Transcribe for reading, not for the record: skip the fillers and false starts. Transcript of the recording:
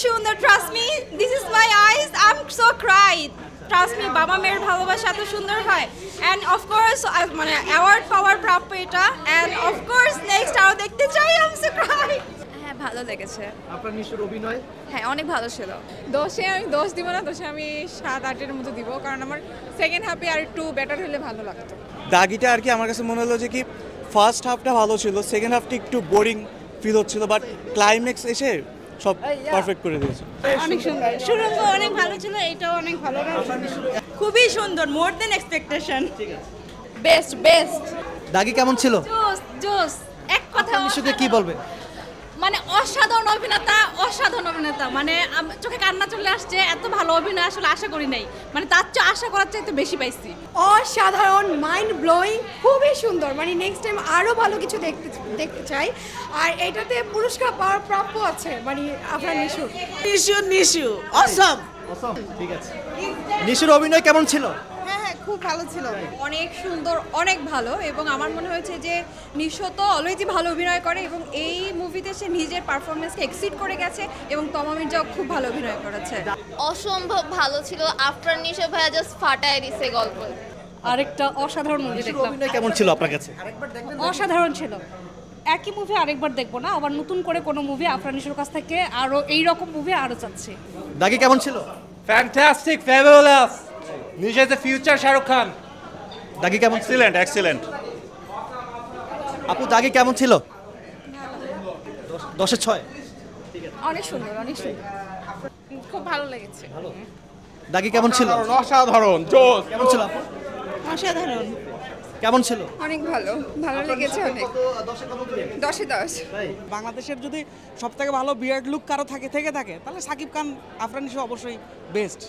সুন্দর, trust me, this is my eyes, I am so cried. Trust me, বাবা মেয়ের ভালোবাসা এত সুন্দর হয়। অ্যান্ড অফকোর্স মানে অ্যাওয়ার্ড পাওয়ার প্রাপ্য এটা। অ্যান্ড অফকোর্স নেক্সট আরও দেখতে চাই, আই এম সো ক্রাইড। হ্যাঁ, ভালো লেগেছে। আপনার নিশুর অভিনয়? হ্যাঁ, অনেক ভালো ছিল। দোষে আমি দোষ দিব না, দোষে আমি 7-8-এর মতো দিব, কারণ আমার সেকেন্ড হাফে আর একটু বেটার হলে ভালো লাগতো। দাগিটা আর কি আমার কাছে মনে হলো যে কি ফার্স্ট হাফটা ভালো ছিল, সেকেন্ড হাফটা একটু বোরিং ফিল হচ্ছিল, বাট ক্লাইম্যাক্স এসে সব পারফেক্ট করে দিয়েছে। অনেক সুন্দর, সুরঙ্গ অনেক ভালো ছিল, এটাও অনেক ভালো, খুবই সুন্দর, মোর দেন এক্সপেকটেশন। Best best. দাগি কেমন ছিল? জোস জোস, এক কথা নিশুকে কি বলবেন? মানে অসাধারণ অভিনেতা, অসাধারণ অভিনেতা, মানে চোখে কান্না চলে আসছে। এত ভালো অভিনয় আসলে আশা করি নাই, মানে তার চেয়ে আশা করার চাইতে বেশি পাইছি। অসাধারণ, মাইন্ড ব্লোয়িং, খুবই সুন্দর। মানে নেক্সট টাইম আরও ভালো কিছু দেখতে চাই। আর এটাতে পুরস্কার পাওয়ার প্রাপ্য আছে, মানে আপনার নিশু অসম। ঠিক আছে। নিশুর অভিনয় কেমন ছিল? হ্যাঁ, খুব ভালো ছিল, অনেক সুন্দর, অনেক ভালো। এবং আমার মনে হয়েছে যে নিশো তো অলওয়েজই ভালো অভিনয় করে, এবং এই মুভিতে সে নিজের পারফরমেন্সকে এক্সিড করে গেছে, এবং তমা মির্জাও খুব ভালো অভিনয় করেছে। অসম্ভব ভালো ছিল। আফটার নিশো ভাইয়া জাস্ট ফাটায় দিছে গল্প। আরেকটা অসাধারণ মুভি নিশুর দেখলাম, অভিনয় কেমন ছিল আপনার কাছে? অসাধারণ ছিল। একই মুভি আরেকবার দেখবো না, আবার নতুন করে কোনো মুভি আফরান নিশোর কাছ থেকে আরো এই রকম মুভি আরো চাচ্ছি। দাগি কেমন ছিল? Fantastic, fabulous. Nisha is the future Shah Rukh Khan. দাগি কেমন? Excellent excellent. আপু দাগি কেমন ছিল? 10-এ 6। অনেক সুন্দর, অনেক সুন্দর, খুব ভালো লেগেছে। দাগি কেমন ছিল? অসাধারণ, জোস। কেমন ছিল আপু? অসাধারণ, কেমন ছিল? অনেক ভালো, ভালো লেগেছে অনেক। 10-এ কত দিবেন? 10-এ 10। বাংলাদেশের যদি সবথেকে ভালো বিয়ার্ড লুক কারো থাকে তাহলে সাকিব খান, আফরান নিশো অবশ্যই বেস্ট।